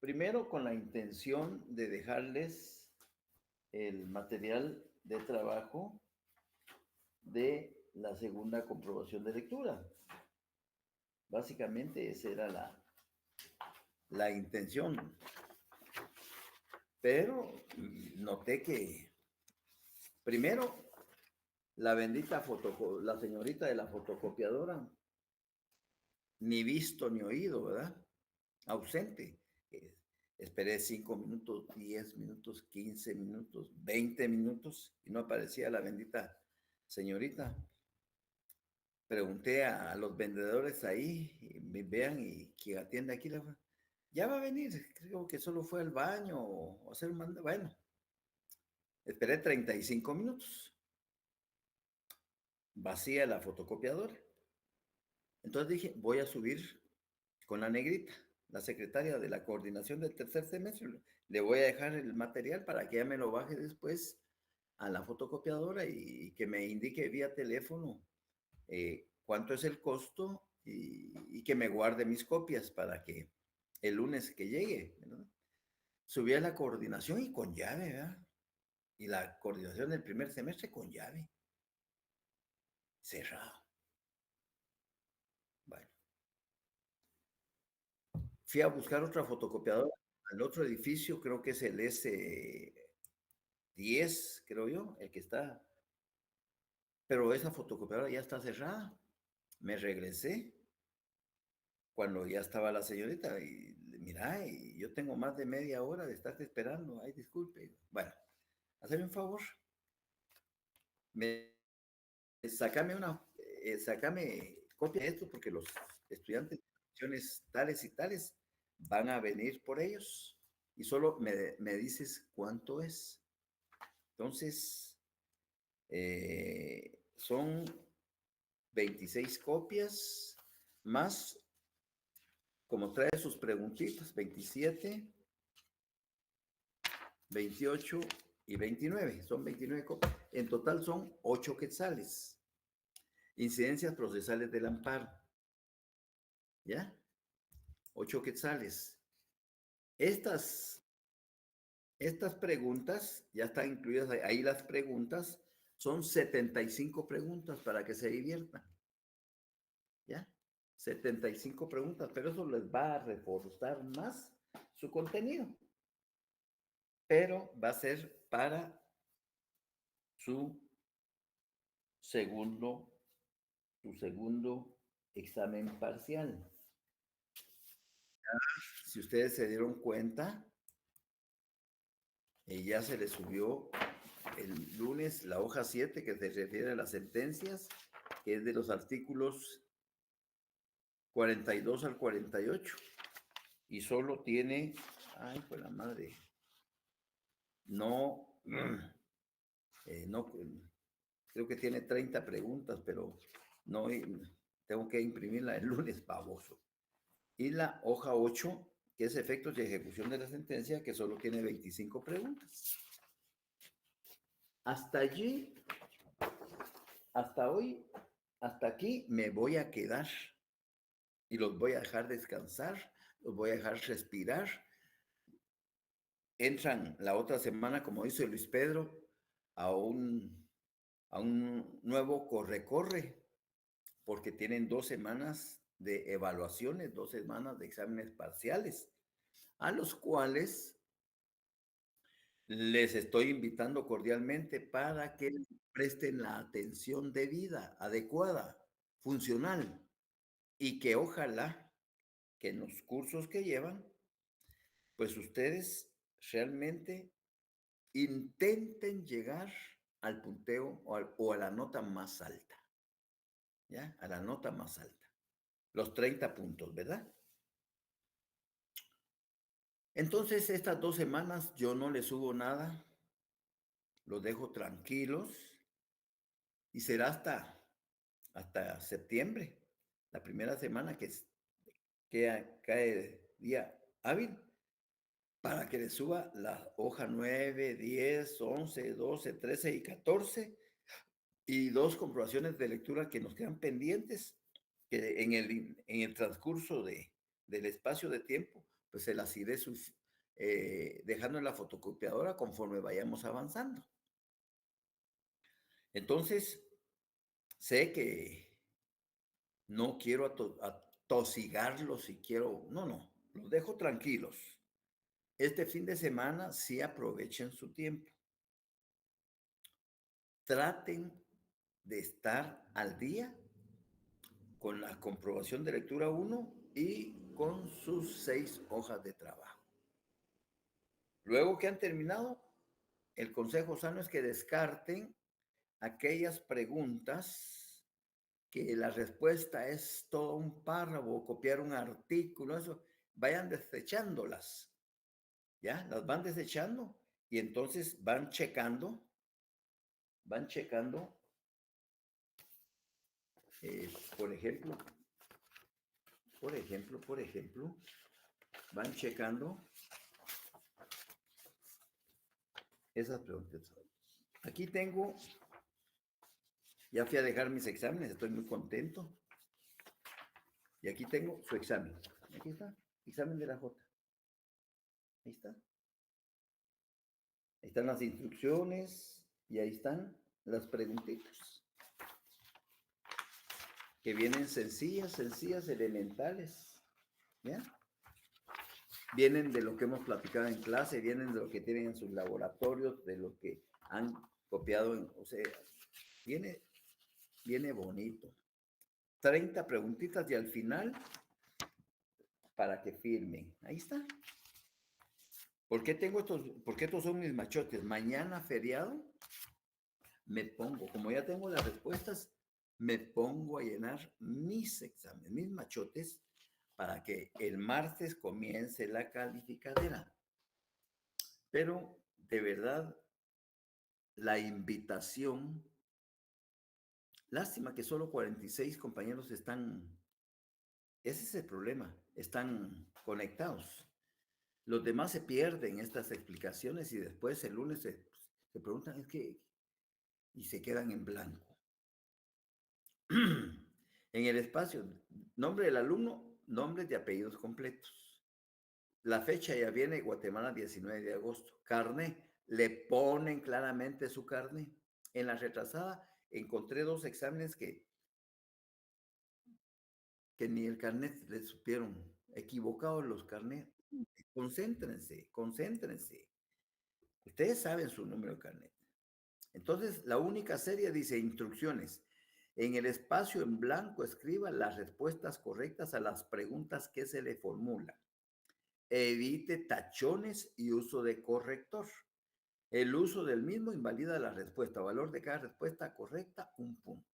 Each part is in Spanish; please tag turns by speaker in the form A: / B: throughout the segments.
A: Primero con la intención de dejarles el material de trabajo de la segunda comprobación de lectura. Básicamente esa era la intención. Pero noté que primero la bendita la señorita de la fotocopiadora, ni visto ni oído, ¿verdad? Ausente. Esperé 5 minutos, 10 minutos, 15 minutos, 20 minutos y no aparecía la bendita señorita. Pregunté a los vendedores ahí, y me vean y quien atiende aquí, ya va a venir, creo que solo fue al baño o hacer un mandado. Bueno, esperé 35 minutos, vacía la fotocopiadora. Entonces dije, voy a subir con la negrita, la secretaria de la coordinación del tercer semestre. Le voy a dejar el material para que ella me lo baje después a la fotocopiadora y que me indique vía teléfono cuánto es el costo y que me guarde mis copias para que el lunes que llegue, ¿verdad? Subí a la coordinación y con llave, ¿verdad? Y la coordinación del primer semestre con llave. Cerrado. Bueno. Fui a buscar otra fotocopiadora al otro edificio, creo que es el S10, creo yo, el que está. Pero esa fotocopiadora ya está cerrada. Me regresé cuando ya estaba la señorita y mira, y yo tengo más de media hora de estarte esperando. Ay, disculpe. Bueno, hazme un favor. Me, sácame copia de esto porque los estudiantes de secciones tales y tales van a venir por ellos y solo me dices cuánto es. Entonces, son 26 copias más, como trae sus preguntitas, 27, 28 y 29. Son 29 copias. En total son 8 quetzales. Incidencias procesales del amparo. ¿Ya? 8 quetzales. Estas preguntas, ya están incluidas ahí las preguntas, son 75 preguntas para que se diviertan. ¿Ya? 75 preguntas, pero eso les va a reforzar más su contenido. Pero va a ser para su segundo, examen parcial. Si ustedes se dieron cuenta, ya se les subió el lunes la hoja 7 que se refiere a las sentencias, que es de los artículos 42 al 48 y solo tiene, ay, pues la madre, no, no, creo que tiene 30 preguntas, pero no, tengo que imprimirla el lunes, baboso. Y la hoja 8, que es efectos de ejecución de la sentencia, que solo tiene 25 preguntas. Hasta allí, hasta hoy, hasta aquí me voy a quedar y los voy a dejar descansar, los voy a dejar respirar. Entran la otra semana, como dice Luis Pedro, a un nuevo corre-corre, porque tienen 2 semanas de evaluaciones, 2 semanas de exámenes parciales, a los cuales les estoy invitando cordialmente para que presten la atención debida, adecuada, funcional, y que ojalá que en los cursos que llevan, pues ustedes realmente intenten llegar al punteo o a la nota más alta, ¿ya? A la nota más alta. Los 30 puntos, ¿verdad? Entonces, estas 2 semanas yo no les subo nada, los dejo tranquilos y será hasta septiembre, la primera semana que cae día hábil, para que les suba la hoja 9, 10, 11, 12, 13 y 14 y 2 comprobaciones de lectura que nos quedan pendientes, que en el transcurso del espacio de tiempo pues se las iré dejando en la fotocopiadora conforme vayamos avanzando. Entonces, sé que no quiero atosigarlos y quiero, no, no, los dejo tranquilos. Este fin de semana sí aprovechen su tiempo. Traten de estar al día con la comprobación de lectura uno y con sus 6 hojas de trabajo. Luego que han terminado, el consejo sano es que descarten aquellas preguntas que la respuesta es todo un párrafo, copiar un artículo, eso, vayan desechándolas, ¿ya? Las van desechando y entonces van checando, eh, por ejemplo, por ejemplo, van checando esas preguntas. Aquí tengo, ya fui a dejar mis exámenes, estoy muy contento. Y aquí tengo su examen. Aquí está, examen de la J. Ahí está. Ahí están las instrucciones y ahí están las preguntitas. Que vienen sencillas, sencillas, elementales. ¿Ya? Vienen de lo que hemos platicado en clase, vienen de lo que tienen en sus laboratorios, de lo que han copiado, o sea, viene, viene bonito. 30 preguntitas y al final para que firmen. Ahí está. ¿Por qué estos son mis machotes? Mañana feriado me pongo, como ya tengo las respuestas, me pongo a llenar mis exámenes, mis machotes, para que el martes comience la calificadera. Pero de verdad, la invitación, lástima que solo 46 compañeros están, ese es el problema, están conectados. Los demás se pierden estas explicaciones y después el lunes se preguntan, es que, y se quedan en blanco. En el espacio, nombre del alumno, nombres de apellidos completos. La fecha ya viene, Guatemala, 19 de agosto. Carné, le ponen claramente su carné. En la retrasada encontré 2 exámenes que ni el carnet le supieron. Equivocados los carnets. Concéntrense, concéntrense. Ustedes saben su número de carnet. Entonces, la única serie dice instrucciones. En el espacio en blanco escriba las respuestas correctas a las preguntas que se le formulan. Evite tachones y uso de corrector. El uso del mismo invalida la respuesta. Valor de cada respuesta correcta, 1 punto.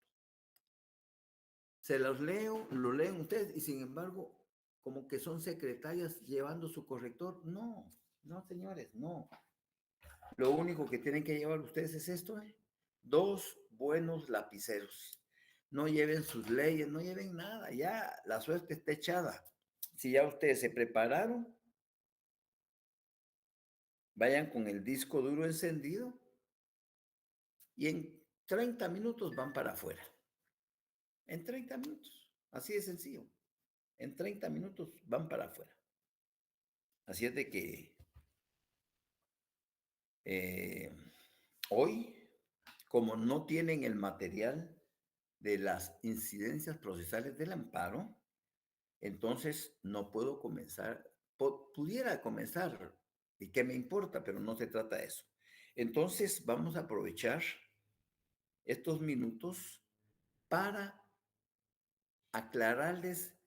A: Se los leo, lo leen ustedes y sin embargo, como que son secretarias llevando su corrector. No, no, señores, no. Lo único que tienen que llevar ustedes es esto, ¿eh? 2 buenos lapiceros. No lleven sus leyes, no lleven nada, ya la suerte está echada. Si ya ustedes se prepararon, vayan con el disco duro encendido y en 30 minutos van para afuera. En 30 minutos, así de sencillo. En 30 minutos van para afuera. Así es de que eh, hoy, como no tienen el material de las incidencias procesales del amparo, entonces no puedo comenzar, pudiera comenzar, y qué me importa, pero no se trata de eso. Entonces vamos a aprovechar estos minutos para aclararles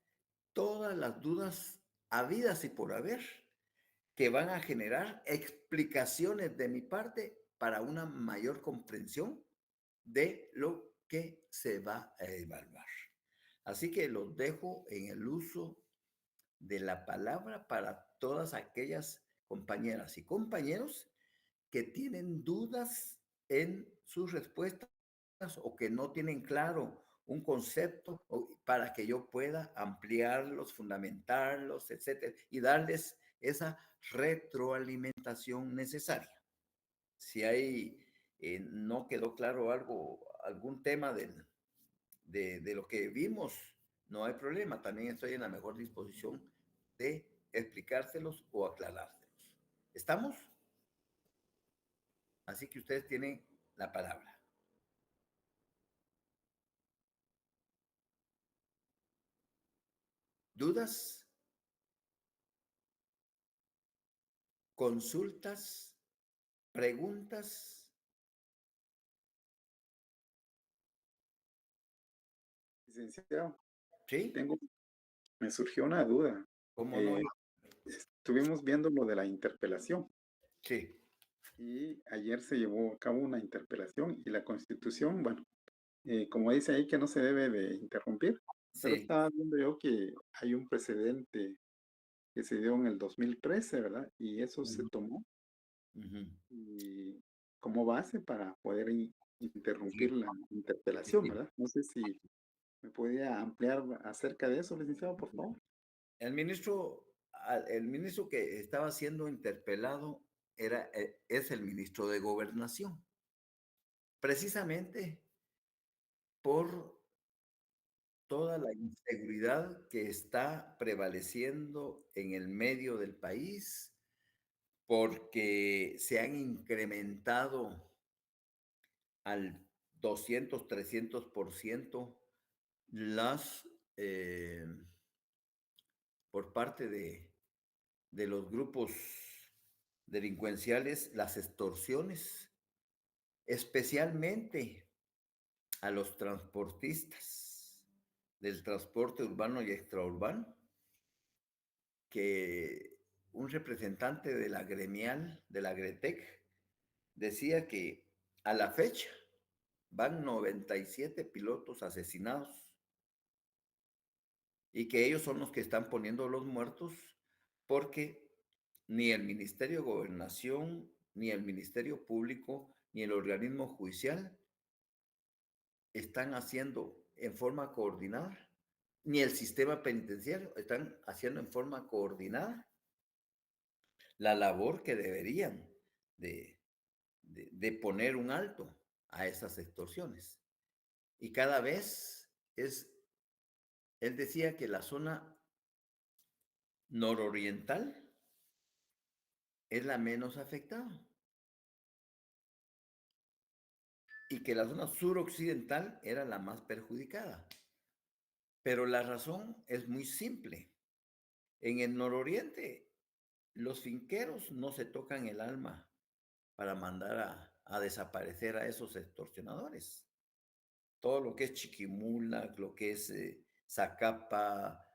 A: todas las dudas habidas y por haber que van a generar explicaciones de mi parte para una mayor comprensión de lo que se va a evaluar. Así que los dejo en el uso de la palabra para todas aquellas compañeras y compañeros que tienen dudas en sus respuestas o que no tienen claro un concepto para que yo pueda ampliarlos, fundamentarlos, etcétera, y darles esa retroalimentación necesaria. Si hay, no quedó claro algo, algún tema de lo que vimos, no hay problema. También estoy en la mejor disposición de explicárselos o aclarárselos. ¿Estamos? Así que ustedes tienen la palabra. ¿Dudas? ¿Consultas? ¿Preguntas?
B: Licenciado,
A: ¿Sí?
B: tengo, me surgió una duda.
A: ¿Cómo no?
B: Eh, Estuvimos viendo lo de la interpelación
A: Sí,
B: y ayer se llevó a cabo una interpelación y la Constitución, bueno, como dice ahí que no se debe de interrumpir, pero
A: sí.
B: estaba viendo yo que hay un precedente que se dio en el 2013, ¿verdad? Y eso se
A: Ujú,
B: tomó
A: ujú.
B: y como base para poder interrumpir
A: Sí,
B: la
A: sí,
B: interpelación,
A: sí.
B: ¿verdad? No sé si me podía ampliar acerca de eso, licenciado, por favor.
A: El ministro que estaba siendo interpelado es el ministro de Gobernación, precisamente por toda la inseguridad que está prevaleciendo en el medio del país, porque se han incrementado al 200, 300% las, eh, por parte de los grupos delincuenciales, las extorsiones, especialmente a los transportistas del transporte urbano y extraurbano, que un representante de la gremial, de la Gretec, decía que a la fecha van 97 pilotos asesinados y que ellos son los que están poniendo los muertos porque ni el Ministerio de Gobernación, ni el Ministerio Público, ni el organismo judicial están haciendo en forma coordinada, ni el sistema penitenciario están haciendo en forma coordinada la labor que deberían de, de poner un alto a esas extorsiones. Y cada vez él decía que la zona nororiental es la menos afectada y que la zona suroccidental era la más perjudicada. Pero la razón es muy simple. En el nororiente, los finqueros no se tocan el alma para mandar a desaparecer a esos extorsionadores. Todo lo que es Chiquimula, lo que es Zacapa,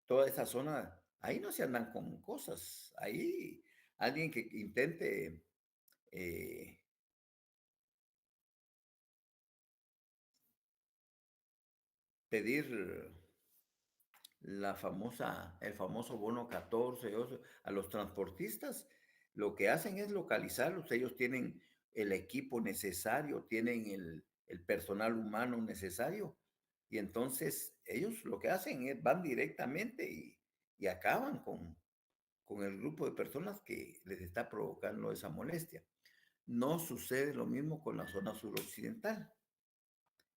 A: toda esa zona, ahí no se andan con cosas. Ahí alguien que intente eh, pedir el famoso bono 14 a los transportistas, lo que hacen es localizarlos. Ellos tienen el equipo necesario, tienen el personal humano necesario. Y entonces ellos lo que hacen es van directamente y acaban con el grupo de personas que les está provocando esa molestia. No sucede lo mismo con la zona suroccidental.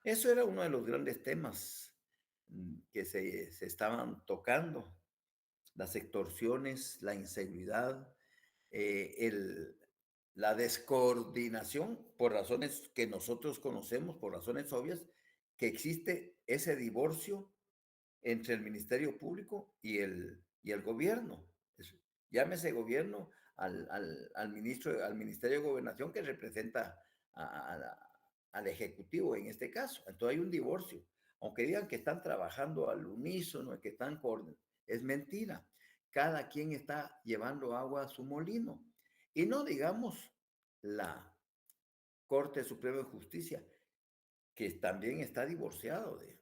A: Eso era uno de los grandes temas que se estaban tocando, las extorsiones, la inseguridad, eh, el, la descoordinación, por razones que nosotros conocemos, por razones obvias, que existe ese divorcio entre el Ministerio Público y el gobierno. Llámese gobierno al Ministerio de Gobernación que representa al Ejecutivo en este caso. Entonces hay un divorcio. Aunque digan que están trabajando al unísono, que están es mentira. Cada quien está llevando agua a su molino. Y no digamos la Corte Suprema de Justicia, que también está divorciado de.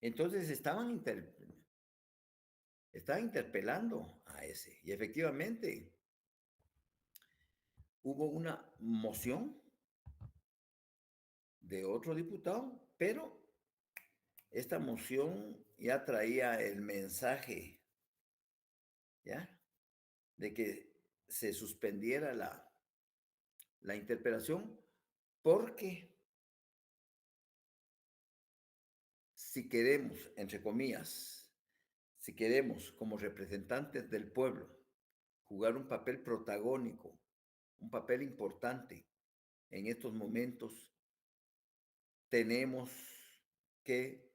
A: Entonces estaban interpelando a ese. Y efectivamente hubo una moción de otro diputado, pero esta moción ya traía el mensaje, ¿ya? De que se suspendiera la interpelación porque si queremos, entre comillas, si queremos como representantes del pueblo jugar un papel protagónico, un papel importante en estos momentos, tenemos que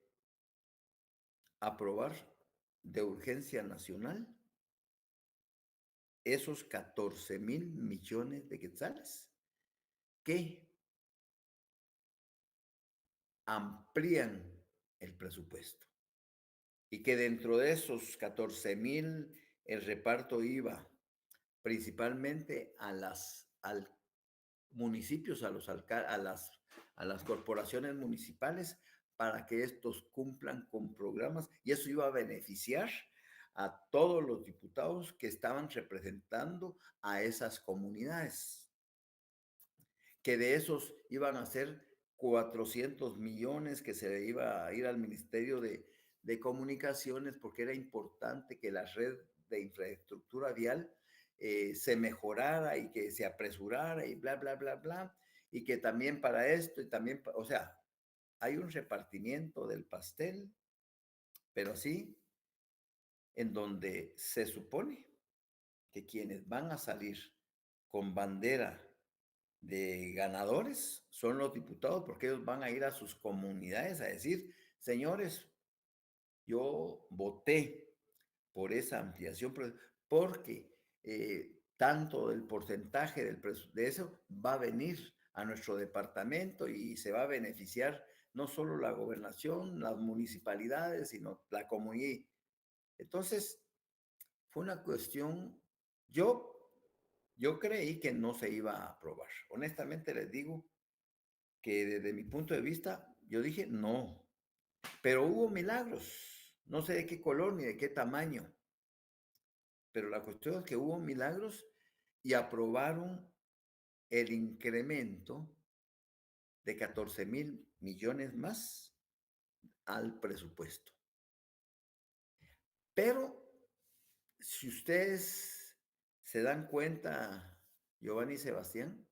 A: aprobar de urgencia nacional esos 14.000 millones de quetzales que amplían el presupuesto y que dentro de esos 14.000 el reparto iba principalmente al municipios, a las corporaciones municipales para que estos cumplan con programas y eso iba a beneficiar a todos los diputados que estaban representando a esas comunidades, que de esos iban a ser 400 millones que se le iba a ir al Ministerio de Comunicaciones porque era importante que la red de infraestructura vial se mejorara y que se apresurara y bla, bla, bla, bla, y que también para esto y también, o sea, hay un repartimiento del pastel, pero sí, en donde se supone que quienes van a salir con bandera de ganadores son los diputados, porque ellos van a ir a sus comunidades a decir, señores, yo voté por esa ampliación, porque tanto del porcentaje de eso va a venir a nuestro departamento y se va a beneficiar no solo la gobernación, las municipalidades, sino la comunidad. Entonces, fue una cuestión, yo, yo creí que no se iba a aprobar. Honestamente les digo que desde mi punto de vista, yo dije no, pero hubo milagros, no sé de qué color ni de qué tamaño, pero la cuestión es que hubo milagros y aprobaron el incremento de 14.000 millones más al presupuesto. Pero si ustedes se dan cuenta, Giovanni y Sebastián,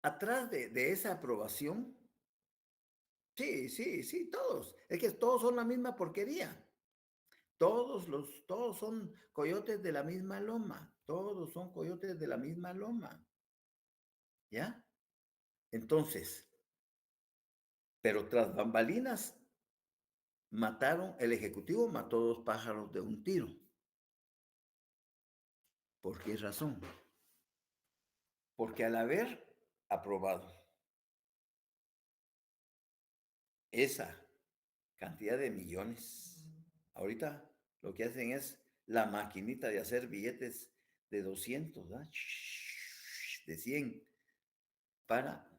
A: atrás de esa aprobación, sí, sí, sí, todos, es que todos son la misma porquería. Todos son coyotes de la misma loma, todos son coyotes de la misma loma, ¿ya? Entonces, pero tras bambalinas, el Ejecutivo mató dos pájaros de un tiro. ¿Por qué razón? Porque al haber aprobado esa cantidad de millones, ahorita lo que hacen es la maquinita de hacer billetes de 200, ¿verdad? De 100 para,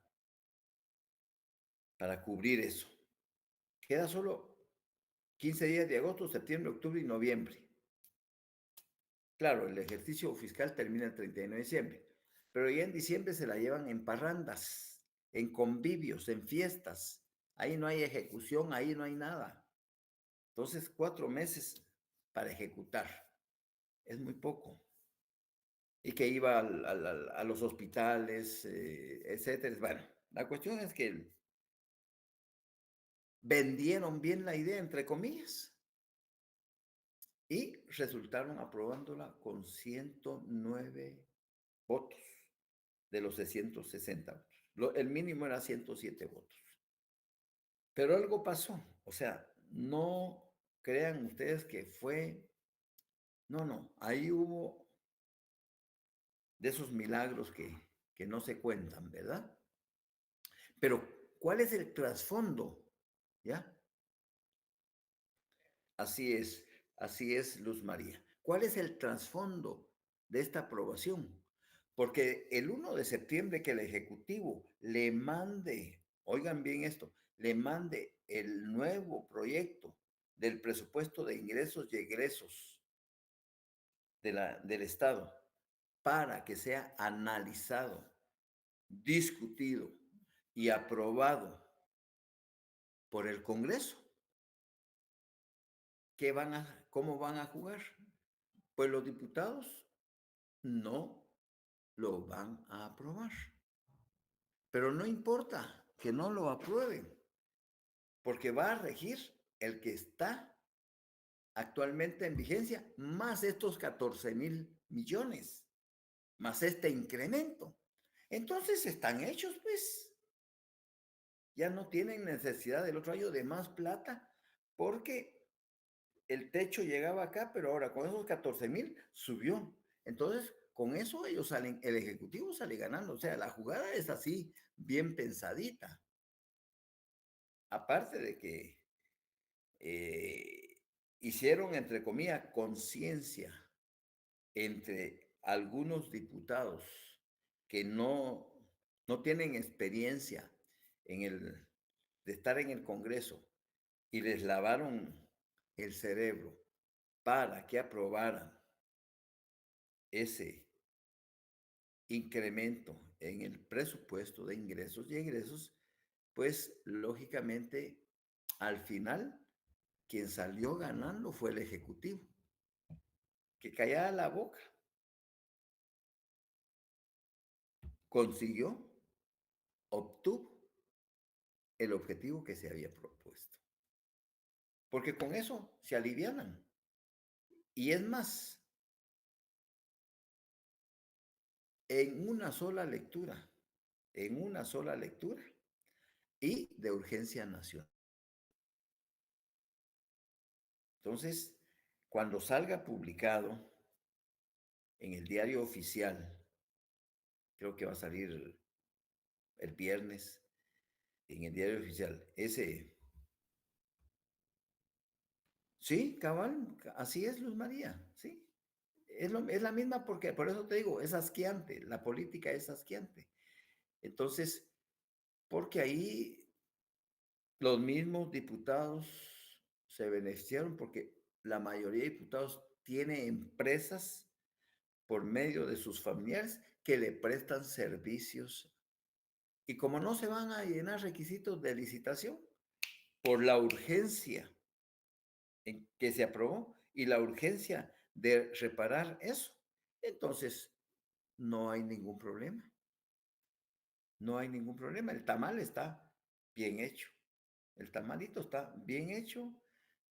A: para cubrir eso. Queda solo 15 días de agosto, septiembre, octubre y noviembre. Claro, el ejercicio fiscal termina el 31 de diciembre, pero ya en diciembre se la llevan en parrandas, en convivios, en fiestas. Ahí no hay ejecución, ahí no hay nada. Entonces, 4 meses para ejecutar es muy poco. Y que iba a los hospitales, etcétera. Bueno, la cuestión es que vendieron bien la idea, entre comillas, y resultaron aprobándola con 109 votos de los 660 votos. El mínimo era 107 votos. Pero algo pasó, o sea, no crean ustedes que fue, no, no, ahí hubo de esos milagros que no se cuentan, ¿verdad? Pero, ¿cuál es el trasfondo? ¿Ya? Así es, Luz María. ¿Cuál es el trasfondo de esta aprobación? Porque el 1 de septiembre que el Ejecutivo le mande, oigan bien esto, le mande el nuevo proyecto del presupuesto de ingresos y egresos del Estado para que sea analizado, discutido y aprobado por el Congreso. ¿Cómo van a jugar? Pues los diputados no lo van a aprobar. Pero no importa que no lo aprueben. porque va a regir el que está actualmente en vigencia, más estos 14.000 millones, más este incremento. Entonces están hechos, pues. Ya no tienen necesidad del otro año de más plata, porque el techo llegaba acá, pero ahora con esos 14.000 subió. Entonces, con eso ellos salen, el Ejecutivo sale ganando. O sea, la jugada es así, bien pensadita. Aparte de que hicieron, entre comillas, conciencia entre algunos diputados que no tienen experiencia de estar en el Congreso y les lavaron el cerebro para que aprobaran ese incremento en el presupuesto de ingresos y egresos, pues lógicamente al final quien salió ganando fue el Ejecutivo, que callada la boca consiguió, obtuvo el objetivo que se había propuesto. Porque con eso se alivianan. Y es más, en una sola lectura y de urgencia nacional. Entonces, cuando salga publicado en el diario oficial, creo que va a salir el viernes, en el diario oficial, sí, cabal, así es, Luz María, sí. Es la misma porque, por eso te digo, es asqueante, la política es asqueante. Entonces, porque ahí los mismos diputados se beneficiaron porque la mayoría de diputados tiene empresas por medio de sus familiares que le prestan servicios. Y como no se van a llenar requisitos de licitación, por la urgencia en que se aprobó y la urgencia de reparar eso, entonces no hay ningún problema. No hay ningún problema. El tamal está bien hecho. El tamalito está bien hecho.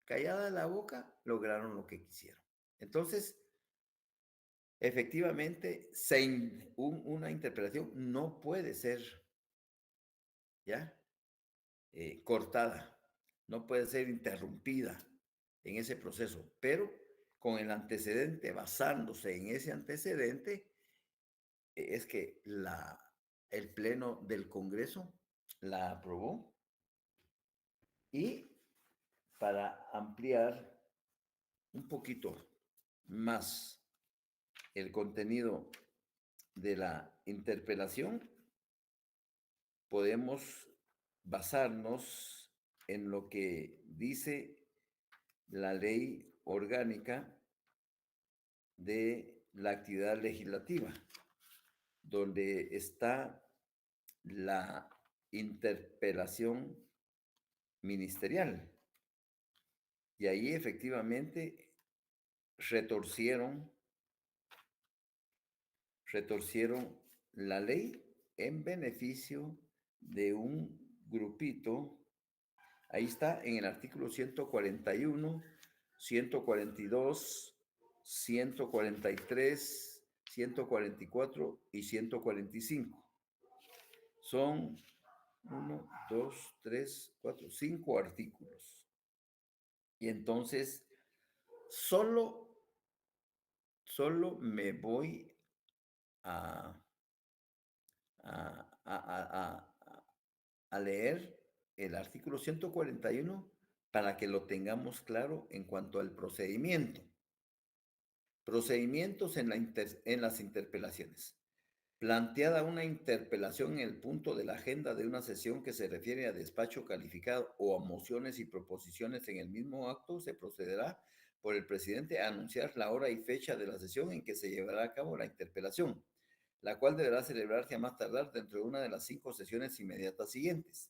A: Callada la boca, lograron lo que quisieron. Entonces, efectivamente, una interpretación no puede ser ya cortada, no puede ser interrumpida en ese proceso, pero con el antecedente, basándose en ese antecedente, es que el Pleno del Congreso la aprobó. Y para ampliar un poquito más el contenido de la interpelación, podemos basarnos en lo que dice la ley orgánica de la actividad legislativa, donde está la interpelación ministerial. Y ahí efectivamente retorcieron la ley en beneficio de un grupito. Ahí está en el artículo 141, 142, 143, 144 y 145. Son 1, 2, 3, 4, 5 artículos. Y entonces solo me voy a, a, a, a leer el artículo 141 para que lo tengamos claro en cuanto al procedimiento. Procedimientos en las interpelaciones. Planteada una interpelación en el punto de la agenda de una sesión que se refiere a despacho calificado o a mociones y proposiciones en el mismo acto, se procederá por el presidente a anunciar la hora y fecha de la sesión en que se llevará a cabo la interpelación, la cual deberá celebrarse a más tardar dentro de una de las 5 sesiones inmediatas siguientes.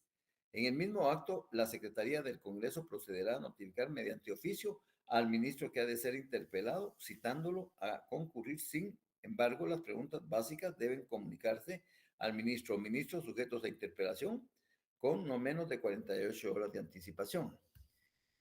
A: En el mismo acto, la Secretaría del Congreso procederá a notificar mediante oficio al ministro que ha de ser interpelado, citándolo a concurrir. Sin embargo, las preguntas básicas deben comunicarse al ministro o ministros sujetos a interpelación con no menos de 48 horas de anticipación.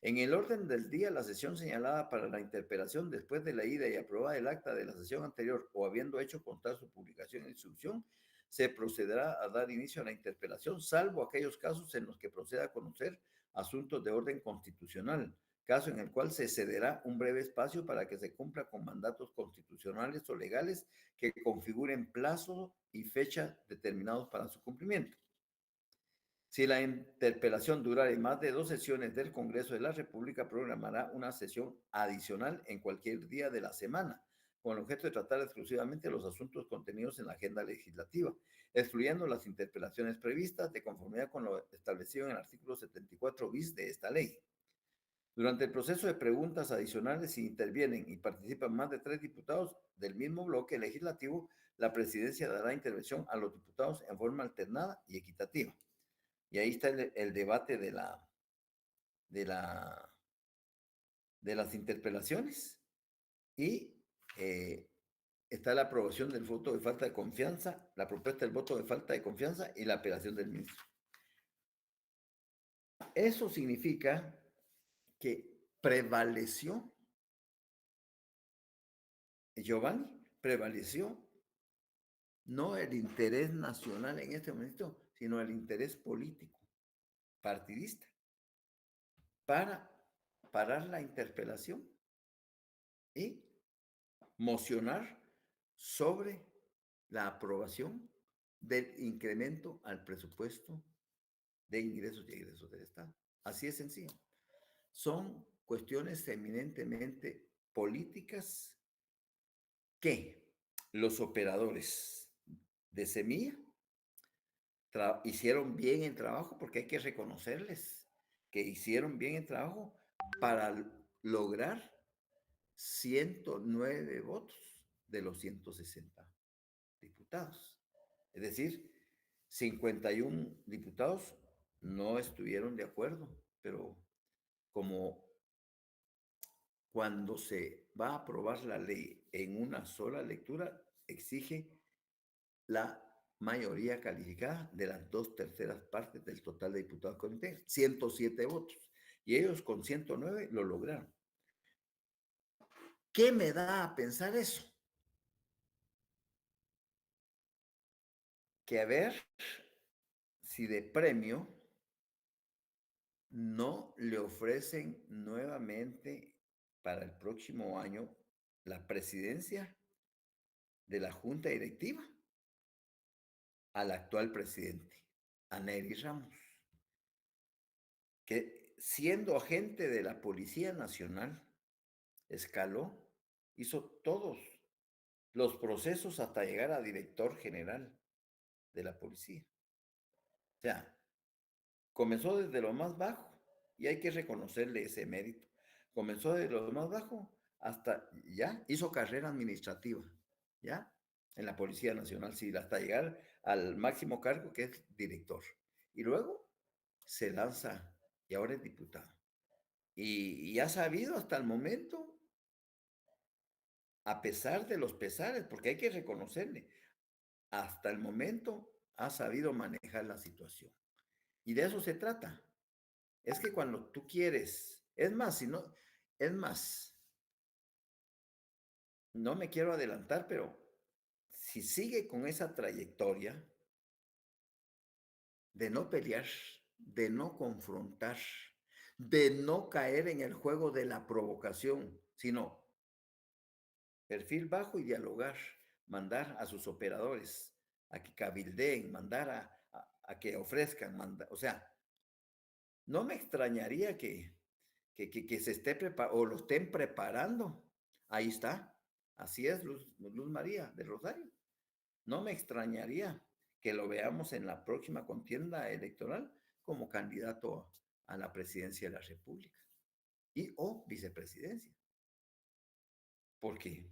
A: En el orden del día, la sesión señalada para la interpelación después de la ida y aprobada el acta de la sesión anterior o habiendo hecho constar su publicación e instrucción, se procederá a dar inicio a la interpelación, salvo aquellos casos en los que proceda a conocer asuntos de orden constitucional, caso en el cual se cederá un breve espacio para que se cumpla con mandatos constitucionales o legales que configuren plazo y fecha determinados para su cumplimiento. Si la interpelación durare más de 2 sesiones del Congreso de la República, programará una sesión adicional en cualquier día de la semana, con el objeto de tratar exclusivamente los asuntos contenidos en la agenda legislativa, excluyendo las interpelaciones previstas de conformidad con lo establecido en el artículo 74 bis de esta ley. Durante el proceso de preguntas adicionales, si intervienen y participan más de 3 diputados del mismo bloque legislativo, la presidencia dará intervención a los diputados en forma alternada y equitativa. Y ahí está el debate de, la, de las interpelaciones y está la aprobación del voto de falta de confianza, la propuesta del voto de falta de confianza y la apelación del ministro. Eso significa que prevaleció, Giovanni, prevaleció no el interés nacional en este momento, sino el interés político, partidista, para parar la interpelación y mocionar sobre la aprobación del incremento al presupuesto de ingresos y egresos del Estado. Así es sencillo. Son cuestiones eminentemente políticas que los operadores de Semilla hicieron bien el trabajo, porque hay que reconocerles que hicieron bien el trabajo para lograr 109 votos de los 160 diputados. Es decir, 51 diputados no estuvieron de acuerdo, pero como cuando se va a aprobar la ley en una sola lectura, exige la mayoría calificada de las 2/3 del total de diputados con 107 votos. Y ellos con 109 lo lograron. ¿Qué me da a pensar eso? Que a ver si de premio no le ofrecen nuevamente para el próximo año la presidencia de la Junta Directiva al actual presidente, a Nery Ramos, que siendo agente de la Policía Nacional, escaló, hizo todos los procesos hasta llegar a director general de la policía. O sea, comenzó desde lo más bajo y hay que reconocerle ese mérito. Comenzó desde lo más bajo hasta ya hizo carrera administrativa, ya en la Policía Nacional Civil, hasta llegar al máximo cargo que es director. Y luego se lanza y ahora es diputado. Y ha sabido hasta el momento, a pesar de los pesares, porque hay que reconocerle, hasta el momento ha sabido manejar la situación. Y de eso se trata. Es que cuando tú quieres, es más, si no, es más, no me quiero adelantar, pero si sigue con esa trayectoria de no pelear, de no confrontar, de no caer en el juego de la provocación, sino perfil bajo y dialogar, mandar a sus operadores a que cabildeen, mandar a que ofrezcan, o sea, no me extrañaría que se esté preparando o lo estén preparando. Ahí está. Así es, Luz María de Rosario. No me extrañaría que lo veamos en la próxima contienda electoral como candidato a la presidencia de la República y o vicepresidencia. Porque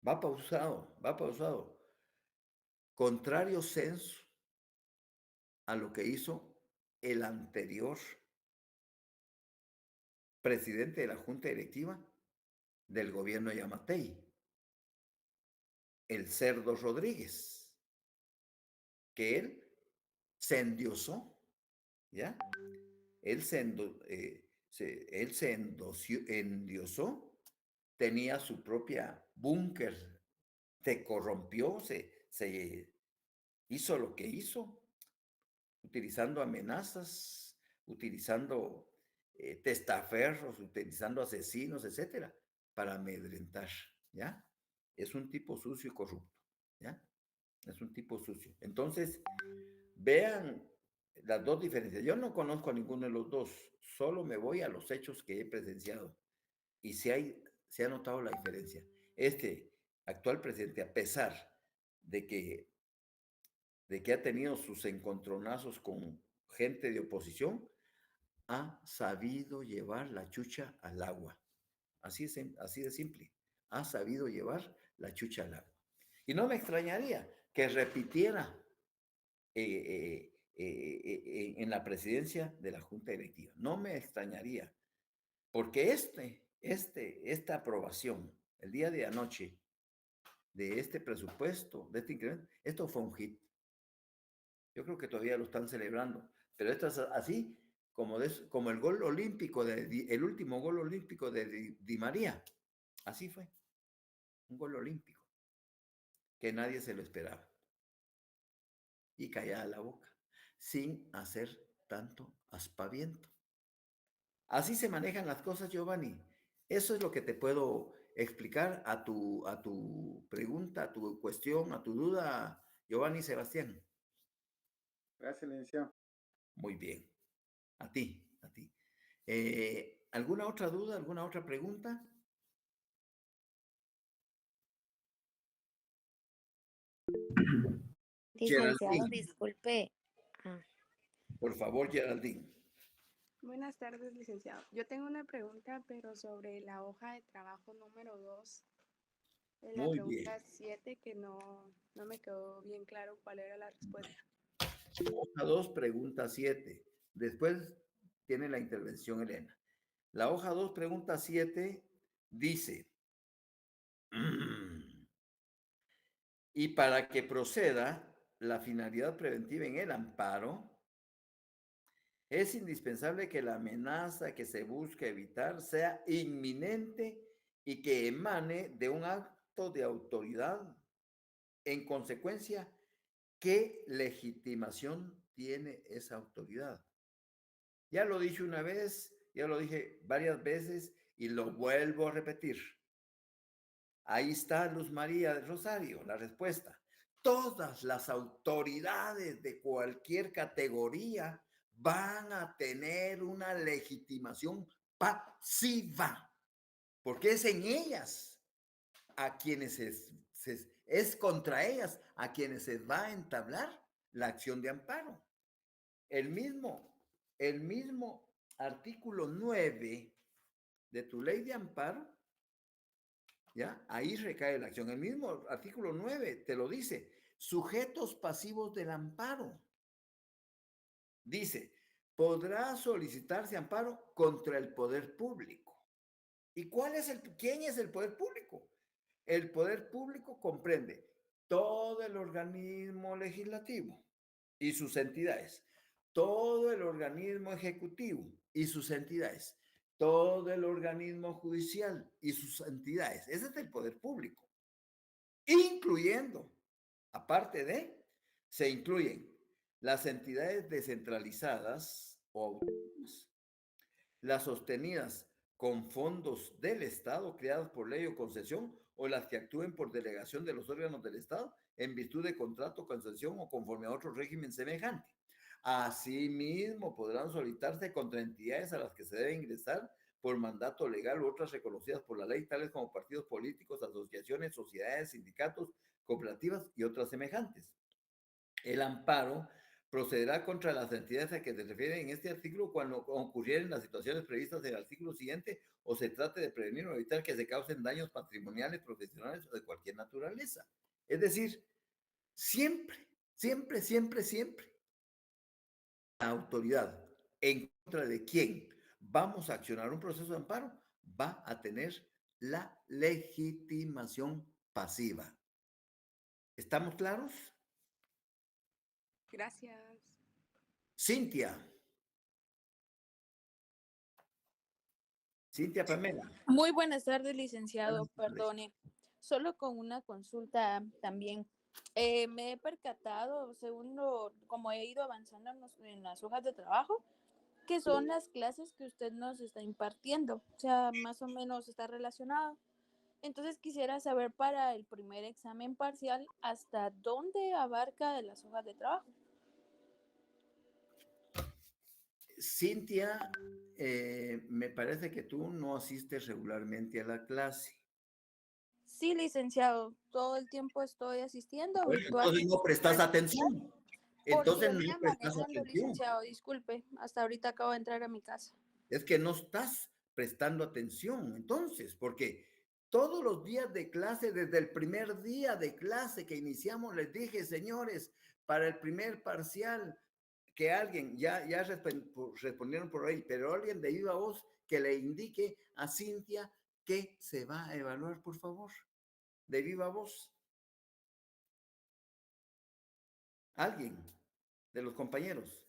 A: va pausado, va pausado. Contrario censo a lo que hizo el anterior presidente de la Junta Directiva del gobierno de Yamatei, el Cerdo Rodríguez, que él se endiosó, ¿ya? Él él se endiosó, tenía su propia búnker, se corrompió, se hizo lo que hizo, utilizando amenazas, utilizando testaferros, utilizando asesinos, etcétera, para amedrentar, ¿ya? Es un tipo sucio y corrupto, ¿ya? Es un tipo sucio. Entonces, vean las dos diferencias. Yo no conozco a ninguno de los dos, solo me voy a los hechos que he presenciado. Y se ha notado la diferencia. Este actual presidente, a pesar de que, de que ha tenido sus encontronazos con gente de oposición, ha sabido llevar la chucha al agua. Así de simple. Ha sabido llevar la chucha al agua. Y no me extrañaría que repitiera en la presidencia de la Junta Directiva. No me extrañaría, porque esta aprobación el día de anoche de este presupuesto, de este incremento, esto fue un hit. Yo creo que todavía lo están celebrando, pero esto es así como el gol olímpico, el último gol olímpico de Di María. Así fue, un gol olímpico, que nadie se lo esperaba. Y callada la boca, sin hacer tanto aspaviento. Así se manejan las cosas, Giovanni. Eso es lo que te puedo explicar a tu pregunta, a tu cuestión, a tu duda, Giovanni Sebastián.
B: Gracias, licenciado.
A: Muy bien. A ti, a ti. ¿Alguna otra duda, alguna otra pregunta?
C: Licenciado,
A: Geraldine,
C: disculpe. Ah,
A: por favor, Geraldine.
D: Buenas tardes, licenciado. Yo tengo una pregunta, pero sobre la hoja de trabajo número 2, en la
A: Muy bien.
D: pregunta 7, que no me quedó bien claro cuál era la respuesta.
A: Hoja 2, pregunta 7. Después tiene la intervención Elena. La hoja 2, pregunta 7, dice, y para que proceda la finalidad preventiva en el amparo, es indispensable que la amenaza que se busca evitar sea inminente y que emane de un acto de autoridad. En consecuencia, ¿qué legitimación tiene esa autoridad? Ya lo dije una vez, ya lo dije varias veces y lo vuelvo a repetir. Ahí está Luz María del Rosario, la respuesta. Todas las autoridades de cualquier categoría van a tener una legitimación pasiva, porque es en ellas a quienes es contra ellas a quienes se va a entablar la acción de amparo. El mismo, el mismo artículo 9 de tu ley de amparo, ¿ya? Ahí recae la acción. El mismo artículo 9 te lo dice. Sujetos pasivos del amparo. Dice, podrá solicitarse amparo contra el poder público. ¿Y quién es el poder público? El poder público comprende todo el organismo legislativo y sus entidades, todo el organismo ejecutivo y sus entidades, todo el organismo judicial y sus entidades. Ese es el poder público, incluyendo, aparte de, se incluyen las entidades descentralizadas o autónomas, las sostenidas con fondos del Estado creadas por ley o concesión, o las que actúen por delegación de los órganos del Estado en virtud de contrato, concesión o conforme a otro régimen semejante. Asimismo, podrán solicitarse contra entidades a las que se debe ingresar por mandato legal u otras reconocidas por la ley, tales como partidos políticos, asociaciones, sociedades, sindicatos, cooperativas y otras semejantes. El amparo procederá contra las entidades a que se refiere en este artículo cuando ocurrieren las situaciones previstas en el artículo siguiente o se trate de prevenir o evitar que se causen daños patrimoniales, profesionales o de cualquier naturaleza. Es decir, siempre, siempre, siempre, siempre, la autoridad en contra de quien vamos a accionar un proceso de amparo va a tener la legitimación pasiva. ¿Estamos claros?
D: Gracias.
A: Cintia. Cintia Pamela.
E: Muy buenas tardes, licenciado.
A: Buenas tardes.
E: Perdone, solo con una consulta también. Me he percatado, según como he ido avanzando en las hojas de trabajo, que son las clases que usted nos está impartiendo. O sea, más o menos está relacionado. Entonces quisiera saber para el primer examen parcial hasta dónde abarca de las hojas de trabajo.
A: Cintia, me parece que tú no asistes regularmente a la clase.
E: Sí, licenciado, todo el tiempo estoy asistiendo
A: Bueno,
E: virtual.
A: entonces no prestas atención.
E: Porque
A: Entonces no
E: venía
A: prestas
E: manejando,
A: atención.
E: licenciado, disculpe, hasta ahorita acabo de entrar a mi casa.
A: Es que no estás prestando atención, entonces, porque todos los días de clase, desde el primer día de clase que iniciamos, les dije, señores, para el primer parcial, que alguien, ya respondieron por ahí, pero alguien de viva voz que le indique a Cintia qué se va a evaluar, por favor, de viva voz. Alguien de los compañeros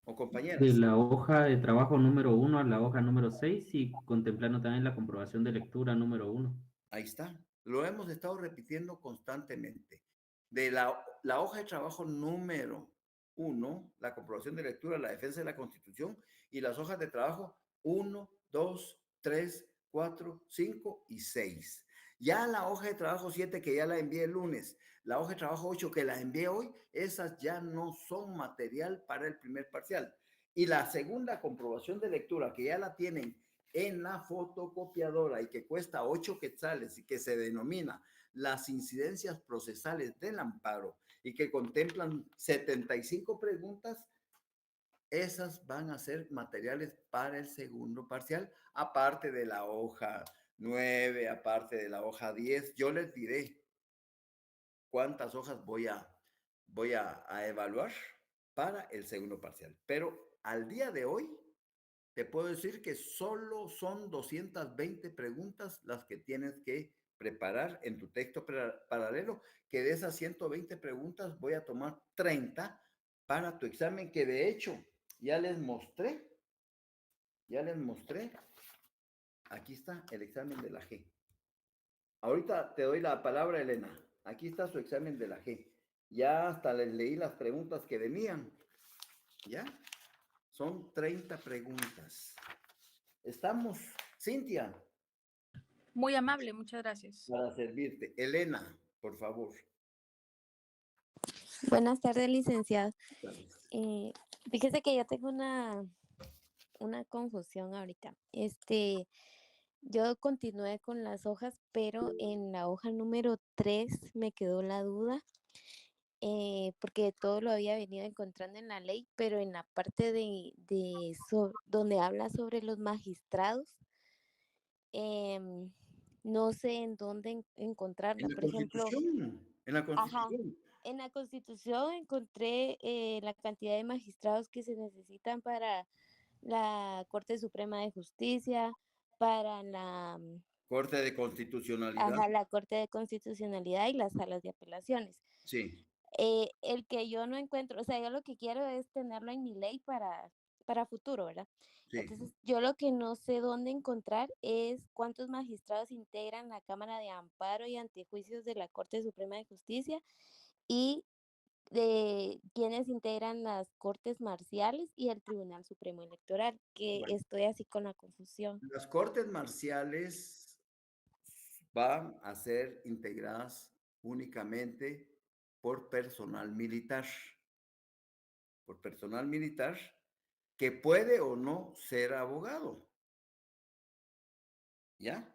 A: o
F: De
A: compañeras.
F: la hoja de trabajo número 1 a la hoja número 6 y contemplando también la comprobación de lectura número 1.
A: Ahí está. Lo hemos estado repitiendo constantemente. De la hoja de trabajo número 1, la comprobación de lectura, la defensa de la Constitución, y las hojas de trabajo 1, 2, 3, 4, 5 y 6. Ya la hoja de trabajo 7, que ya la envié el lunes, la hoja de trabajo 8, que la envié hoy, esas ya no son material para el primer parcial. Y la segunda comprobación de lectura, que ya la tienen en la fotocopiadora y que cuesta 8 quetzales y que se denomina las incidencias procesales del amparo y que contemplan 75 preguntas, esas van a ser materiales para el segundo parcial, aparte de la hoja 9, aparte de la hoja 10. Yo les diré cuántas hojas voy a evaluar para el segundo parcial. Pero al día de hoy, te puedo decir que solo son 220 preguntas las que tienes que preparar en tu texto paralelo, que de esas 120 preguntas voy a tomar 30 para tu examen, que de hecho ya les mostré, aquí está el examen de la G. Ahorita te doy la palabra, Elena. Aquí está su examen de la G. Ya hasta les leí las preguntas que venían. ¿Ya? Son 30 preguntas. Estamos, Cintia,
E: Muy amable, muchas gracias.
A: para servirte. Elena, por favor.
C: Buenas tardes, licenciado. Fíjese que yo tengo una confusión ahorita. Yo continué con las hojas, pero en la hoja número 3 me quedó la duda, porque todo lo había venido encontrando en la ley, pero en la parte donde habla sobre los magistrados, em, no sé en dónde encontrarla.
A: En la
C: Por ejemplo,
A: Constitución, en la
C: ajá,
A: Constitución.
C: en la Constitución encontré la cantidad de magistrados que se necesitan para la Corte Suprema de Justicia, para
A: Corte de Constitucionalidad.
C: la Corte de Constitucionalidad y las salas de apelaciones.
A: Sí,
C: El que yo no encuentro, o sea, yo lo que quiero es tenerlo en mi ley para futuro, ¿verdad?
A: sí.
C: Entonces, yo lo que no sé dónde encontrar es cuántos magistrados integran la Cámara de Amparo y Antejuicios de la Corte Suprema de Justicia y de quienes integran las Cortes Marciales y el Tribunal Supremo Electoral, que
A: Bueno,
C: estoy así con la confusión.
A: las Cortes Marciales van a ser integradas únicamente por personal militar. Por personal militar que puede o no ser abogado. ¿Ya?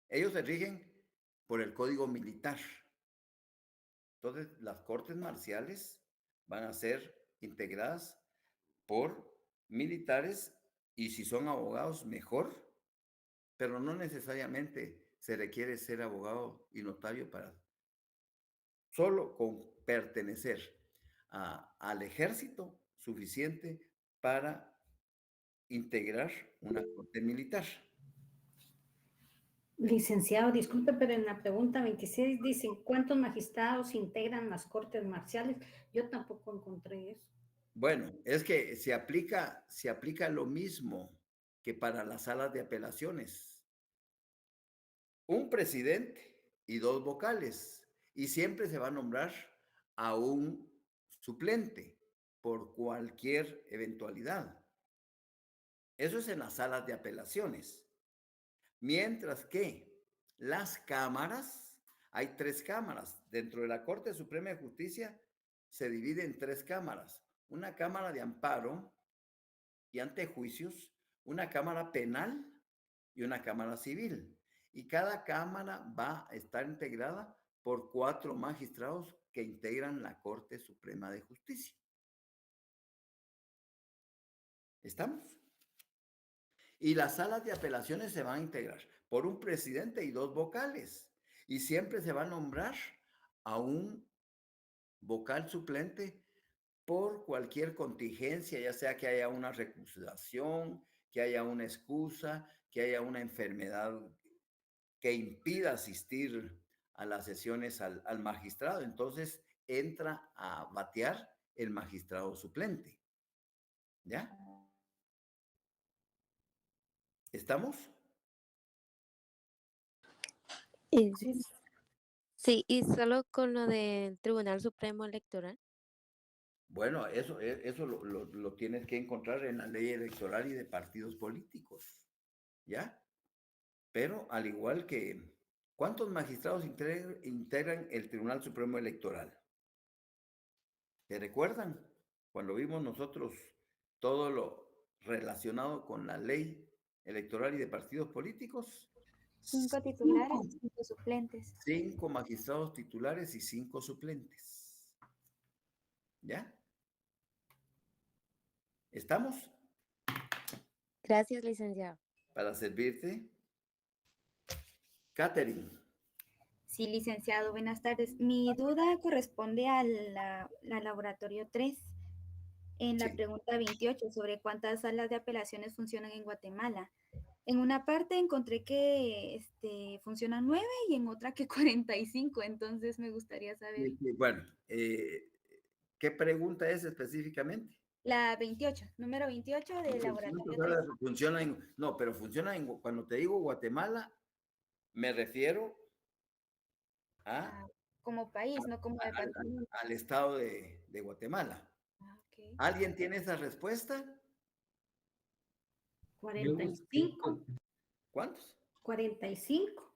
A: Ellos se rigen por el código militar. Entonces, las cortes marciales van a ser integradas por militares y si son abogados, mejor, pero no necesariamente se requiere ser abogado y notario para solo con pertenecer al ejército suficiente para integrar una corte militar.
G: Licenciado, disculpe, pero en la pregunta 26 dicen, ¿cuántos magistrados integran las cortes marciales? Yo tampoco encontré eso.
A: Bueno, es que se aplica lo mismo que para las salas de apelaciones. Un presidente y dos vocales. Y siempre se va a nombrar a un suplente por cualquier eventualidad. Eso es en las salas de apelaciones. Mientras que las cámaras, hay tres cámaras. Dentro de la Corte Suprema de Justicia se divide en tres cámaras. Una cámara de amparo y antejuicios, una cámara penal y una cámara civil. Y cada cámara va a estar integrada por 4 magistrados que integran la Corte Suprema de Justicia. ¿Estamos? Y las salas de apelaciones se van a integrar por un presidente y 2 vocales. Y siempre se va a nombrar a un vocal suplente por cualquier contingencia, ya sea que haya una recusación, que haya una excusa, que haya una enfermedad que impida asistir a las sesiones al magistrado. Entonces entra a batear el magistrado suplente. ¿Ya? ¿Estamos?
C: Y-
G: Sí,
C: sí, y solo con lo del Tribunal Supremo Electoral.
A: Bueno, eso lo tienes que encontrar en la ley electoral y de partidos políticos. ¿Ya? Pero al igual que, ¿cuántos magistrados integran el Tribunal Supremo Electoral? ¿Se recuerdan? Cuando vimos nosotros todo lo relacionado con la ley electoral y de partidos políticos,
H: 5 titulares y 5 suplentes.
A: 5 magistrados titulares y 5 suplentes. ¿Ya? ¿Estamos?
C: Gracias, licenciado.
A: Para servirte. Catherine.
H: Sí, licenciado, buenas tardes. Mi duda corresponde a la laboratorio 3. En la
A: Sí.
H: pregunta 28 sobre cuántas salas de apelaciones funcionan en Guatemala. En una parte encontré que funcionan 9 y en otra que 45, entonces me gustaría saber.
A: Bueno, ¿qué pregunta es específicamente?
H: La 28, número 28 del laboratorio 3.
A: Funciona no, pero funciona cuando te digo Guatemala, me refiero a,
H: Como país, no como departamento.
A: al estado de Guatemala.
H: Okay.
A: ¿Alguien tiene esa respuesta?
G: 45.
A: ¿Cuántos?
G: 45.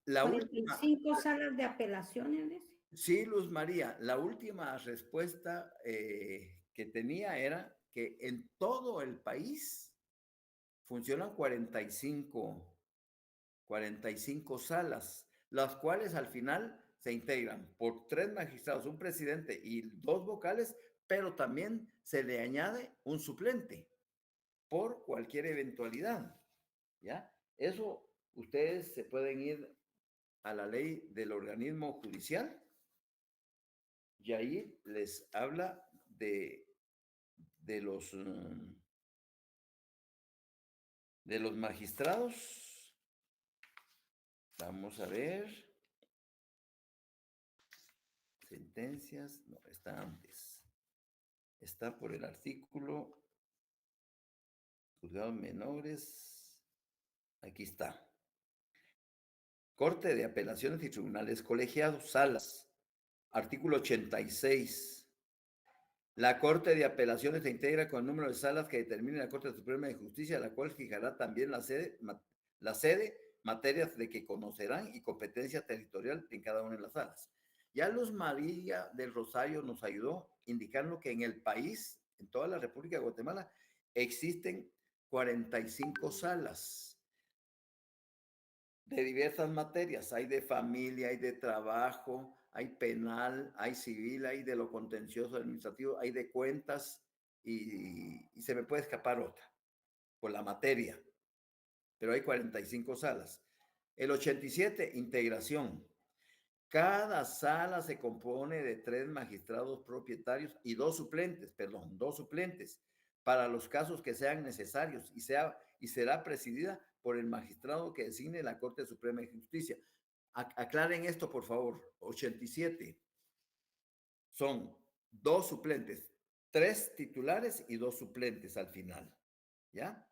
A: La última,
G: 45 salas de apelaciones. Dice.
A: sí, Luz María, la última respuesta que tenía era que en todo el país funcionan 45 salas, las cuales al final se integran por 3 magistrados, un presidente y 2 vocales, pero también se le añade un suplente por cualquier eventualidad, ¿ya? Eso ustedes se pueden ir a la ley del organismo judicial y ahí les habla de los magistrados. Vamos a ver. Sentencias, no, está antes. Está por el artículo juzgados menores. Aquí está. Corte de Apelaciones y Tribunales Colegiados, salas. Artículo 86. La Corte de Apelaciones se integra con el número de salas que determine la Corte Suprema de Justicia, la cual fijará también la sede, materias de que conocerán y competencia territorial en cada una de las salas. Ya Luz María del Rosario nos ayudó indicando que en el país, en toda la República de Guatemala, existen 45 salas de diversas materias. Hay de familia, hay de trabajo, hay penal, hay civil, hay de lo contencioso administrativo, hay de cuentas y se me puede escapar otra por la materia, pero hay 45 salas. El 87, integración. Cada sala se compone de 3 magistrados propietarios y 2 suplentes, para los casos que sean necesarios y será presidida por el magistrado que designe la Corte Suprema de Justicia. Aclaren esto, por favor. 87 son 2 suplentes, 3 titulares y 2 suplentes al final, ¿ya?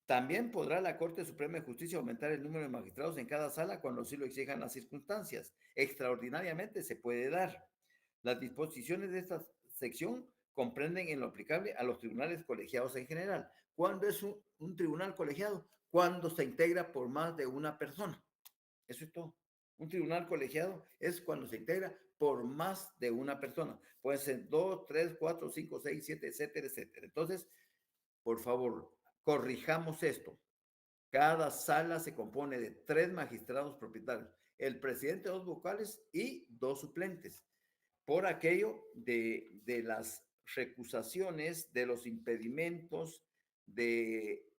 A: También podrá la Corte Suprema de Justicia aumentar el número de magistrados en cada sala cuando así lo exijan las circunstancias. Extraordinariamente se puede dar. Las disposiciones de esta sección comprenden en lo aplicable a los tribunales colegiados en general. ¿Cuándo es un tribunal colegiado? Cuando se integra por más de una persona. Eso es todo. Un tribunal colegiado es cuando se integra por más de una persona. Pueden ser 2, 3, 4, 5, 6, 7, etcétera, etcétera. Entonces, por favor, corrijamos esto. Cada sala se compone de 3 magistrados propietarios, el presidente, 2 vocales y 2 suplentes, por aquello de las recusaciones, de los impedimentos, de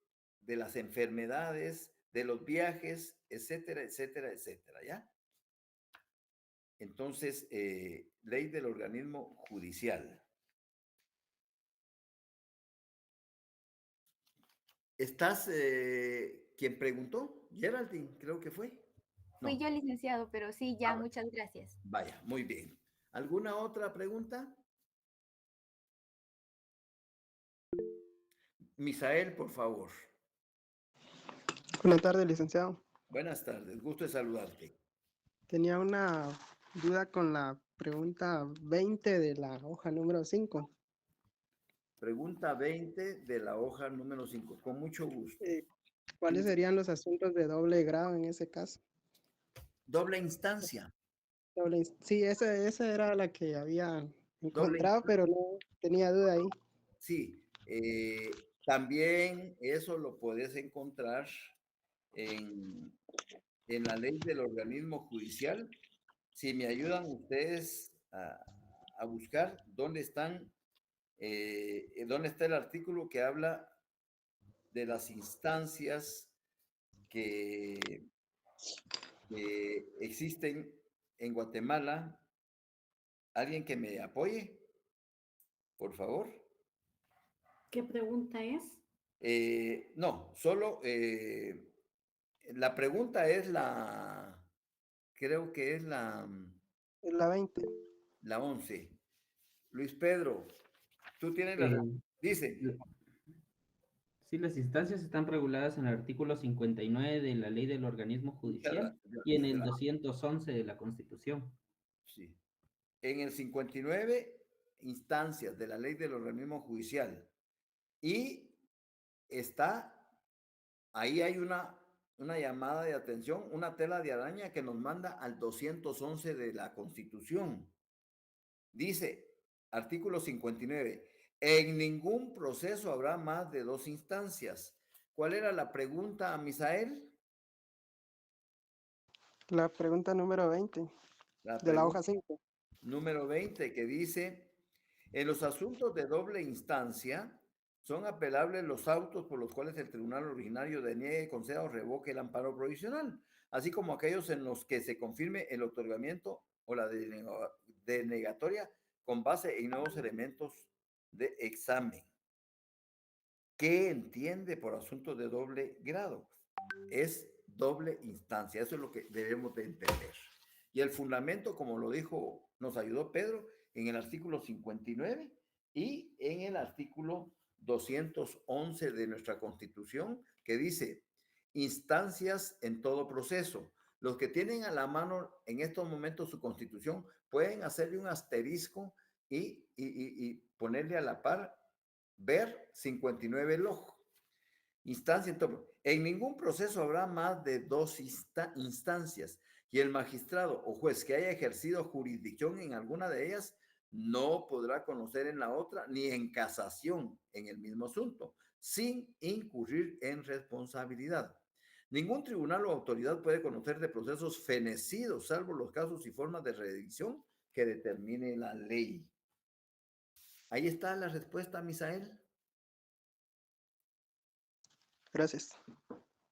A: las enfermedades, de los viajes, etcétera, etcétera, etcétera, ¿ya? Entonces, ley del organismo judicial. ¿Estás quien preguntó? Geraldine, creo que fue.
H: Fui
A: No.
H: yo, licenciado, pero sí, ya,
A: Ah,
H: muchas gracias.
A: vaya, muy bien. ¿Alguna otra pregunta? Misael, por favor.
I: Buenas tardes, licenciado.
A: Buenas tardes, gusto de saludarte.
I: Tenía una duda con la pregunta 20 de la hoja número 5.
A: Pregunta 20 de la hoja número 5. Con mucho gusto.
I: ¿Cuáles serían los asuntos de doble grado en ese caso?
A: Doble instancia.
I: Sí, esa era la que había
A: Doble
I: encontrado, pero no tenía duda ahí.
A: Sí, también eso lo puedes encontrar en la ley del organismo judicial. Si me ayudan ustedes a buscar dónde están, dónde está el artículo que habla de las instancias que existen en Guatemala. ¿Alguien que me apoye? Por favor.
G: ¿Qué pregunta es?
A: No, solo la pregunta es creo que es
I: Es la 20.
A: la 11. Luis Pedro, tú tienes dice.
F: Sí, las instancias están reguladas en el artículo 59 de la Ley del Organismo Judicial y en el 211 de la Constitución.
A: Sí. En el 59, instancias de la Ley del Organismo Judicial. Y ahí hay una llamada de atención, una tela de araña que nos manda al 211 de la Constitución. Dice, artículo 59, en ningún proceso habrá más de 2 instancias. ¿Cuál era la pregunta, Misael?
I: La pregunta número 20 de la hoja 5.
A: Número 20, que dice, en los asuntos de doble instancia, son apelables los autos por los cuales el tribunal originario deniegue, conceda o revoque el amparo provisional, así como aquellos en los que se confirme el otorgamiento o la denegatoria con base en nuevos elementos de examen. ¿Qué entiende por asunto de doble grado? Es doble instancia, eso es lo que debemos de entender. Y el fundamento, como lo dijo, nos ayudó Pedro, en el artículo 59 y en el artículo 211 de nuestra Constitución, que dice, instancias en todo proceso. Los que tienen a la mano en estos momentos su Constitución pueden hacerle un asterisco y ponerle a la par, ver 59 log. Instancia en ningún proceso habrá más de 2 instancias y el magistrado o juez que haya ejercido jurisdicción en alguna de ellas no podrá conocer en la otra ni en casación en el mismo asunto, sin incurrir en responsabilidad. Ningún tribunal o autoridad puede conocer de procesos fenecidos, salvo los casos y formas de reedición que determine la ley. Ahí está la respuesta, Misael.
I: Gracias.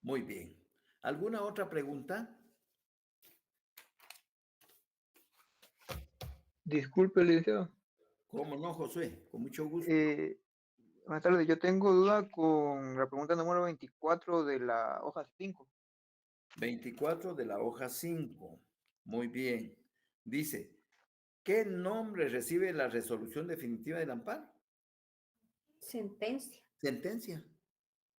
A: Muy bien. ¿Alguna otra pregunta?
J: Disculpe, licenciado.
A: ¿Cómo no, Josué? Con mucho gusto.
J: Buenas tardes. Yo tengo duda con la pregunta número 24 de la hoja 5.
A: 24 de la hoja 5. Muy bien. Dice, ¿qué nombre recibe la resolución definitiva del amparo?
G: Sentencia.
A: Sentencia.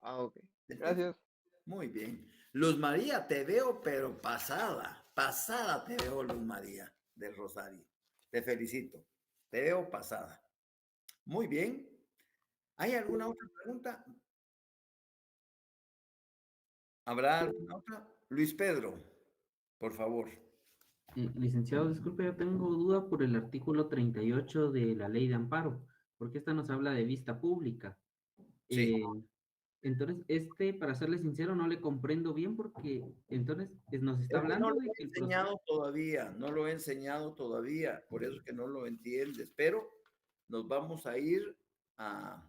J: Ah, ok.
A: Sentencia.
J: Gracias.
A: Muy bien. Luz María, te veo, pero pasada. Pasada te veo, Luz María, del Rosario. Te felicito. Te veo pasada. Muy bien. ¿Hay alguna otra pregunta? ¿Habrá alguna otra? Luis Pedro, por favor.
F: Licenciado, disculpe, yo tengo duda por el artículo 38 de la ley de amparo, porque esta nos habla de vista pública.
A: Sí.
F: Entonces, para serle sincero, no le comprendo bien porque entonces nos está
A: Es que no
F: hablando
A: lo
F: de
A: he
F: que el
A: enseñado todavía, no lo he enseñado todavía, por eso es que no lo entiendes, pero nos vamos a ir a,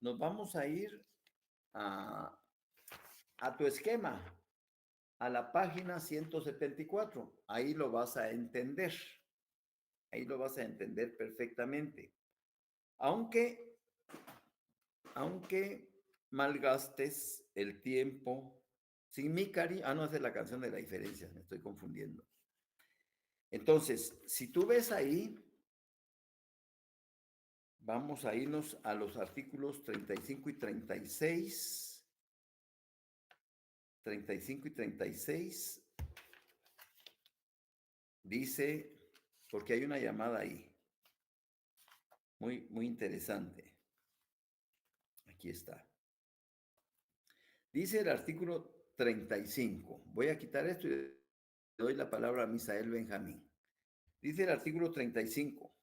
A: nos vamos a ir a tu esquema, a la página 174. Ahí lo vas a entender. Ahí lo vas a entender perfectamente. Aunque malgastes el tiempo sin mi cariño. No, esa es la canción de la diferencia, me estoy confundiendo. Entonces, si tú ves ahí, vamos a irnos a los artículos 35 y 36. 35 y 36. Dice, porque hay una llamada ahí. Muy, muy interesante. Aquí está. Dice el artículo 35. Voy a quitar esto y le doy la palabra a Misael Benjamín. Dice el artículo 35.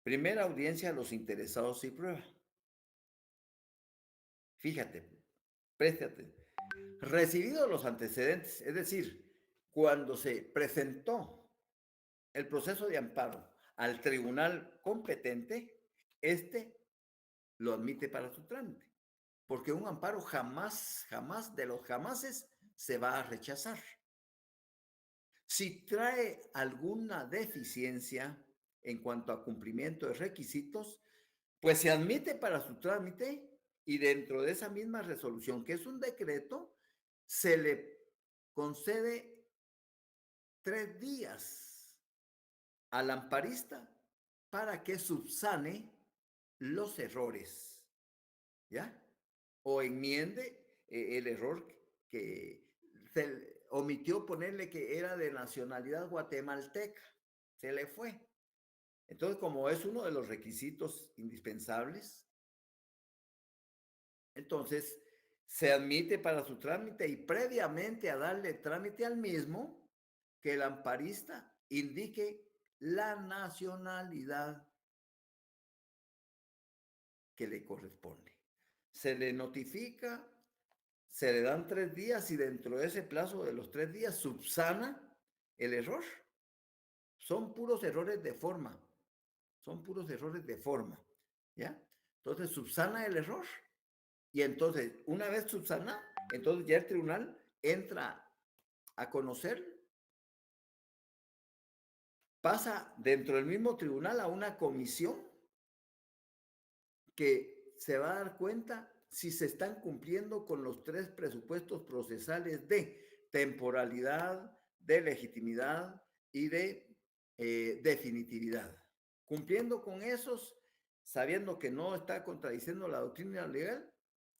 A: Primera audiencia a los interesados y prueba. Fíjate, préstate. Recibidos los antecedentes, es decir, cuando se presentó el proceso de amparo al tribunal competente, este lo admite para su trámite, porque un amparo jamás de los jamases se va a rechazar. Si trae alguna deficiencia en cuanto a cumplimiento de requisitos, pues se admite para su trámite y dentro de esa misma resolución, que es un decreto, se le concede 3 días al amparista para que subsane los errores, ¿ya? O enmiende el error que se omitió ponerle que era de nacionalidad guatemalteca, se le fue. Entonces, como es uno de los requisitos indispensables, entonces se admite para su trámite y previamente a darle trámite al mismo, que el amparista indique la nacionalidad que le corresponde. Se le notifica, se le dan 3 días y dentro de ese plazo de los 3 días subsana el error. Son puros errores de forma. Son puros errores de forma. ¿Ya? Entonces subsana el error. Y entonces, una vez subsana, entonces ya el tribunal entra a conocer, pasa dentro del mismo tribunal a una comisión que se va a dar cuenta si se están cumpliendo con los 3 presupuestos procesales de temporalidad, de legitimidad y de definitividad. Cumpliendo con esos, sabiendo que no está contradiciendo la doctrina legal,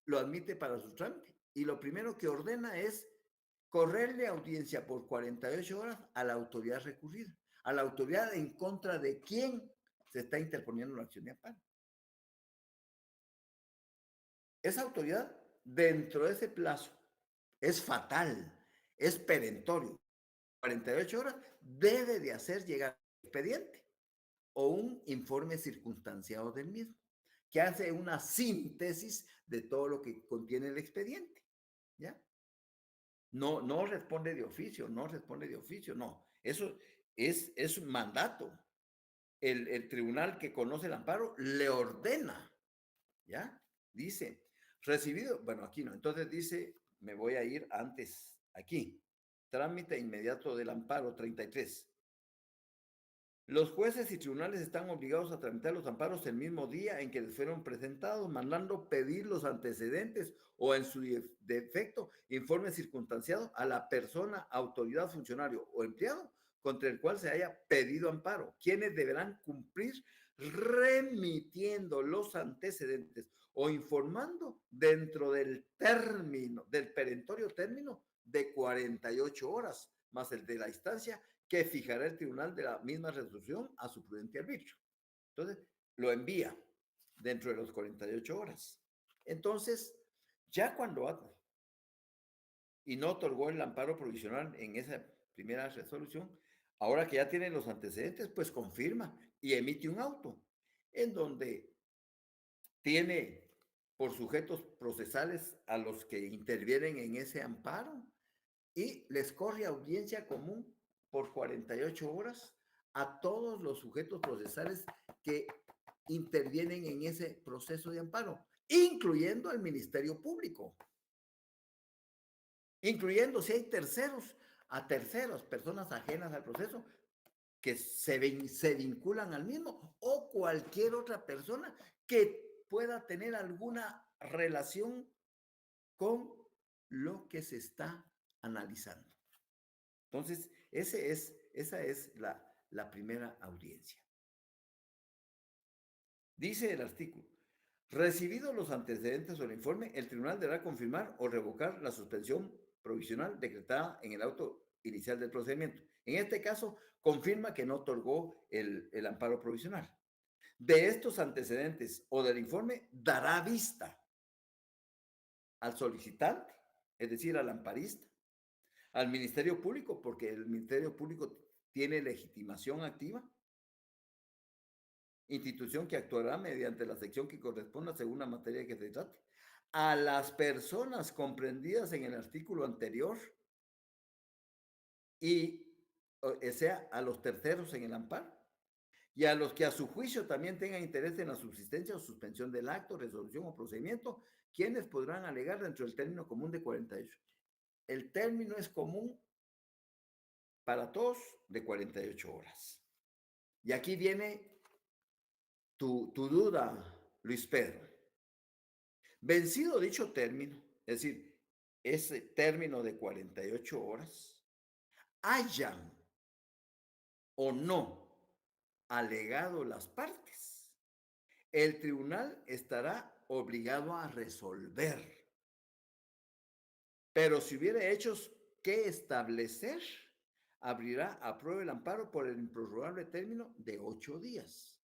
A: lo admite para su trámite. Y lo primero que ordena es correrle audiencia por 48 horas a la autoridad recurrida, a la autoridad en contra de quien se está interponiendo la acción de amparo. Esa autoridad, dentro de ese plazo, es fatal, es perentorio. 48 horas debe de hacer llegar el expediente o un informe circunstanciado del mismo, que hace una síntesis de todo lo que contiene el expediente. ¿Ya? No responde de oficio, no. Eso es un mandato. El tribunal que conoce el amparo le ordena, ¿ya? Dice, recibido, bueno, aquí no, entonces dice, me voy a ir antes, aquí, trámite inmediato del amparo 33. Los jueces y tribunales están obligados a tramitar los amparos el mismo día en que les fueron presentados, mandando pedir los antecedentes o en su defecto informe circunstanciado a la persona, autoridad, funcionario o empleado contra el cual se haya pedido amparo, quienes deberán cumplir remitiendo los antecedentes o informando dentro del término, del perentorio término de 48 horas, más el de la instancia que fijará el tribunal de la misma resolución a su prudente arbitrio. Entonces, lo envía dentro de los 48 horas. Entonces, ya cuando y no otorgó el amparo provisional en esa primera resolución, ahora que ya tienen los antecedentes, pues confirma y emite un auto en donde tiene por sujetos procesales a los que intervienen en ese amparo y les corre audiencia común por 48 horas a todos los sujetos procesales que intervienen en ese proceso de amparo, incluyendo al Ministerio Público, incluyendo si hay terceros, a terceros, personas ajenas al proceso, que se vinculan al mismo, o cualquier otra persona que pueda tener alguna relación con lo que se está analizando. Entonces, esa es la primera audiencia. Dice el artículo, recibidos los antecedentes o el informe, el tribunal deberá confirmar o revocar la suspensión provisional decretada en el auto inicial del procedimiento. En este caso, confirma que no otorgó el amparo provisional. De estos antecedentes o del informe, dará vista al solicitante, es decir, al amparista, al Ministerio Público, porque el Ministerio Público tiene legitimación activa, institución que actuará mediante la sección que corresponda según la materia que se trate, a las personas comprendidas en el artículo anterior y, o sea, a los terceros en el amparo, y a los que a su juicio también tengan interés en la subsistencia o suspensión del acto, resolución o procedimiento, quienes podrán alegar dentro del término común de 48. El término es común para todos de 48 horas. Y aquí viene tu duda, Luis Pedro. Vencido dicho término, es decir, ese término de 48 horas, hayan o no alegado las partes, el tribunal estará obligado a resolver. Pero si hubiera hechos que establecer, abrirá a prueba el amparo por el improrrogable término de 8 días.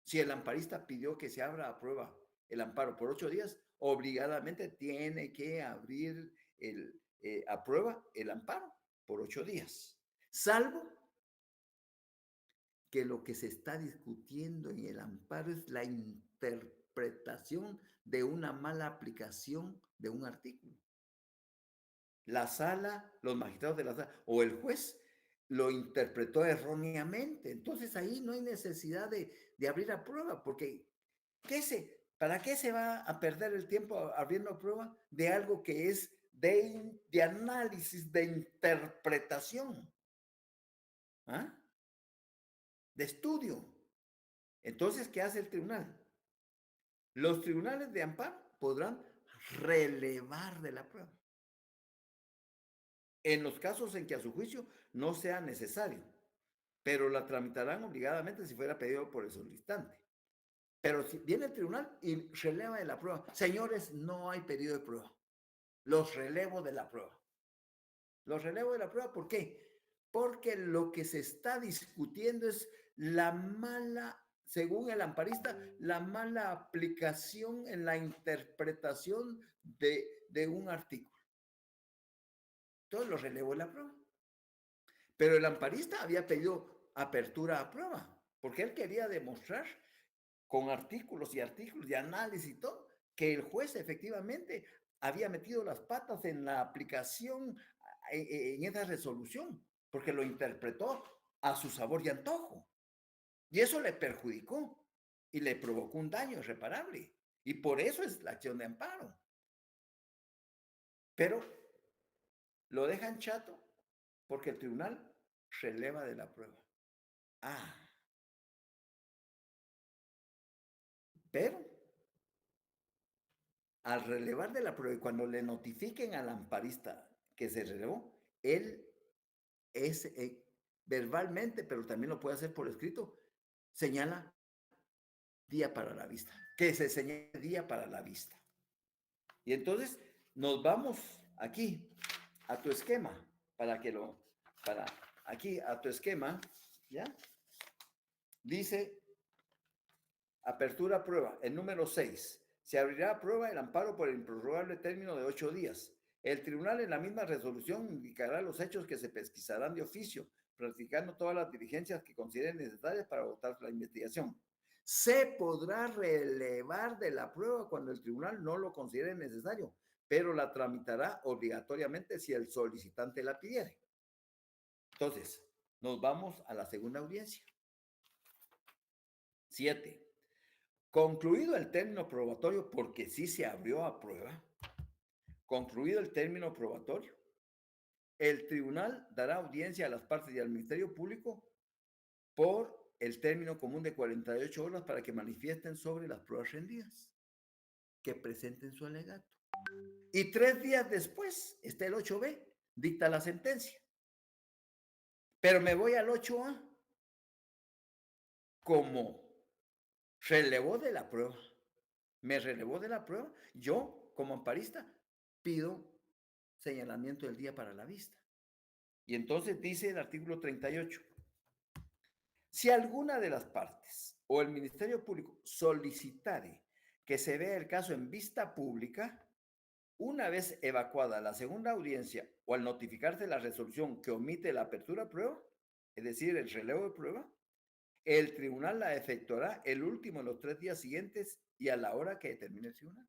A: Si el amparista pidió que se abra a prueba el amparo por 8 días, obligadamente tiene que abrir a prueba el amparo por 8 días, salvo que lo que se está discutiendo en el amparo es la interpretación de una mala aplicación de un artículo. La sala, los magistrados de la sala o el juez lo interpretó erróneamente. Entonces ahí no hay necesidad de abrir a prueba, porque ¿para qué se va a perder el tiempo abriendo a prueba de algo que es de análisis, de interpretación? ¿Ah? De estudio. Entonces, ¿qué hace el tribunal? Los tribunales de amparo podrán relevar de la prueba en los casos en que a su juicio no sea necesario, pero la tramitarán obligadamente si fuera pedido por el solicitante. Pero si viene el tribunal y releva de la prueba, señores, no hay pedido de prueba, los relevo de la prueba. Los relevo de la prueba, ¿por qué? Porque lo que se está discutiendo es la mala, según el amparista, la mala aplicación en la interpretación de un artículo. Entonces lo relevo de la prueba. Pero el amparista había pedido apertura a prueba, porque él quería demostrar con artículos y artículos de análisis y todo, que el juez efectivamente había metido las patas en la aplicación en esa resolución, porque lo interpretó a su sabor y antojo. Y eso le perjudicó y le provocó un daño irreparable. Y por eso es la acción de amparo. Pero lo dejan chato porque el tribunal releva de la prueba. Pero al relevar de la prueba y cuando le notifiquen al amparista que se relevó, él es verbalmente, pero también lo puede hacer por escrito, señala día para la vista, que se señale día para la vista. Y entonces nos vamos aquí a tu esquema, aquí a tu esquema, ¿ya? Dice, apertura a prueba, el número 6. Se abrirá a prueba el amparo por el improrrogable término de 8 días. El tribunal en la misma resolución indicará los hechos que se pesquisarán de oficio, practicando todas las diligencias que consideren necesarias para votar la investigación. Se podrá relevar de la prueba cuando el tribunal no lo considere necesario, pero la tramitará obligatoriamente si el solicitante la pidiere. Entonces, nos vamos a la segunda audiencia. 7. Concluido el término probatorio, porque sí se abrió a prueba, concluido el término probatorio, el tribunal dará audiencia a las partes y al Ministerio Público por el término común de 48 horas para que manifiesten sobre las pruebas rendidas, que presenten su alegato. Y 3 días después, está el 8B, dicta la sentencia. Pero me voy al 8A, como relevó de la prueba, me relevó de la prueba, yo como amparista pido señalamiento del día para la vista. Y entonces dice el artículo 38, si alguna de las partes o el Ministerio Público solicitare que se vea el caso en vista pública, una vez evacuada la segunda audiencia o al notificarse la resolución que omite la apertura a prueba, es decir, el relevo de prueba, el tribunal la efectuará el último de los 3 días siguientes y a la hora que determine el tribunal.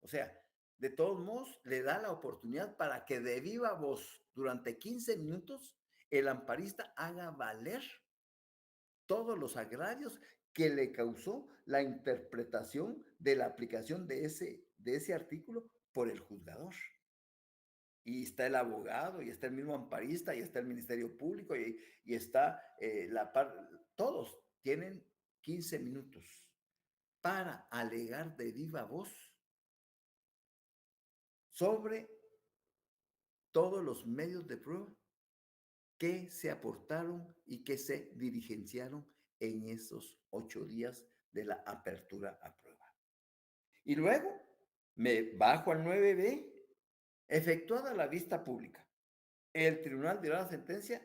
A: O sea, de todos modos, le da la oportunidad para que de viva voz, durante 15 minutos, el amparista haga valer todos los agravios que le causó la interpretación de la aplicación de ese artículo por el juzgador. Y está el abogado, y está el mismo amparista, y está el Ministerio Público, y está todos tienen 15 minutos para alegar de viva voz sobre todos los medios de prueba que se aportaron y que se diligenciaron en esos 8 días de la apertura a prueba. Y luego me bajo al 9B, efectuada la vista pública. El tribunal dirá la sentencia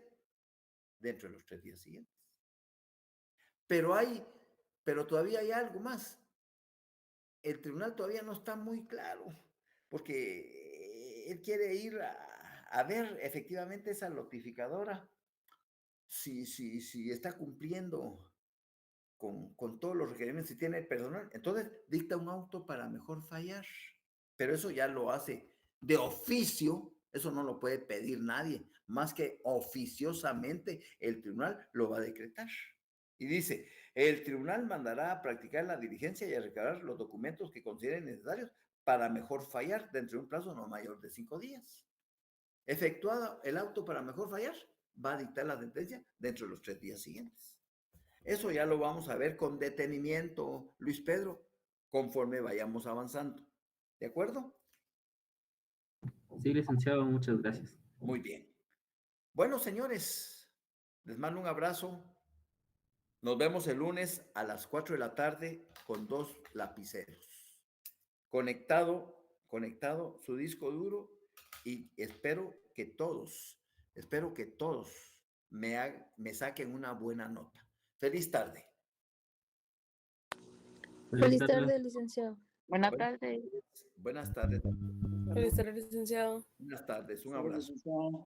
A: dentro de los 3 días siguientes. Pero todavía hay algo más. El tribunal todavía no está muy claro, porque él quiere ir a ver efectivamente esa notificadora, si está cumpliendo con todos los requerimientos, si tiene personal, entonces dicta un auto para mejor fallar. Pero eso ya lo hace de oficio, eso no lo puede pedir nadie, más que oficiosamente el tribunal lo va a decretar. Y dice, el tribunal mandará a practicar la diligencia y a recabar los documentos que consideren necesarios para mejor fallar dentro de un plazo no mayor de 5 días. Efectuado el auto para mejor fallar, va a dictar la sentencia dentro de los 3 días siguientes. Eso ya lo vamos a ver con detenimiento, Luis Pedro, conforme vayamos avanzando. ¿De acuerdo?
F: Sí, licenciado, muchas gracias.
A: Muy bien. Bueno, señores, les mando un abrazo. Nos vemos el lunes a las 4 de la tarde con 2 lapiceros. Conectado su disco duro y espero que todos me saquen una buena nota. Feliz tarde.
E: Feliz tarde, licenciado.
C: Buenas tardes.
A: Buenas tardes.
E: Feliz tarde, licenciado.
A: Buenas tardes, un abrazo.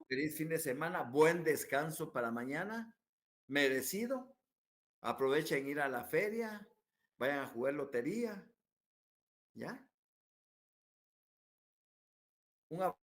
A: Feliz fin de semana, buen descanso para mañana, merecido. Aprovechen ir a la feria, vayan a jugar lotería, ¿ya? Un abrazo.